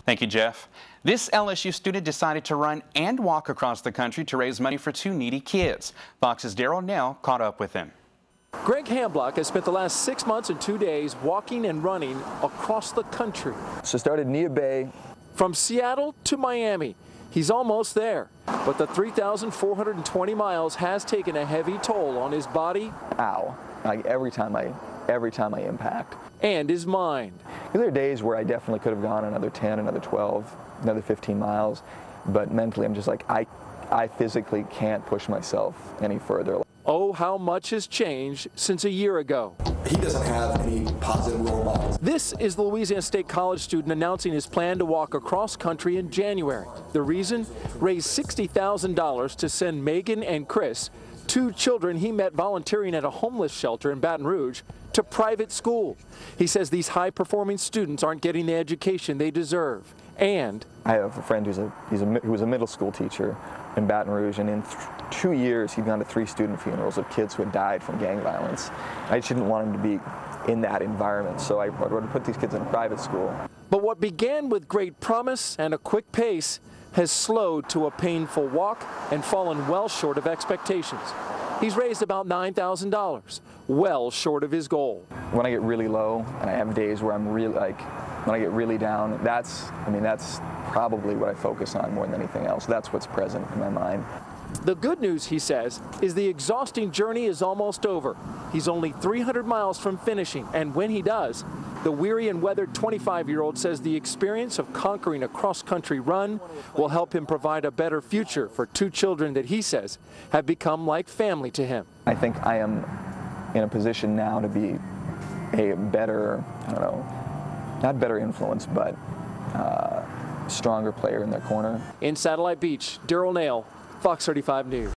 Thank you, Jeff. This LSU student decided to run and walk across the country to raise money for two needy kids. Fox's Daryl Nell caught up with him. Greg Hamblock has spent the last 6 months and 2 days walking and running across the country. So started Nia Bay. From Seattle to Miami. He's almost there, but the 3,420 miles has taken a heavy toll on his body. Ow, like every time I impact. And his mind. There are days where I definitely could have gone another 10, another 12, another 15 miles, but mentally I'm just like, I physically can't push myself any further. Oh, how much has changed since a year ago. He doesn't have any positive role models. This is the Louisiana State College student announcing his plan to walk across country in January. The reason? Raise $60,000 to send Megan and Chris, two children he met volunteering at a homeless shelter in Baton Rouge, to private school. He says these high-performing students aren't getting the education they deserve. And I have a friend who was a middle school teacher in Baton Rouge, and in 2 years he'd gone to 3 student funerals of kids who had died from gang violence. I just didn't want him to be in that environment, so I wanted to put these kids in a private school. But what began with great promise and a quick pace has slowed to a painful walk and fallen well short of expectations. He's raised about $9,000, well short of his goal. When I get really low, and I have days where I'm really when I get really down, that's probably what I focus on more than anything else. That's what's present in my mind. The good news, he says, is the exhausting journey is almost over. He's only 300 miles from finishing, and when he does, the weary and weathered 25-year-old says the experience of conquering a cross-country run will help him provide a better future for 2 children that he says have become like family to him. I think I am in a position now to be a better, I don't know, not better influence, but stronger player in their corner. In Satellite Beach, Daryl Nell, Fox 35 News.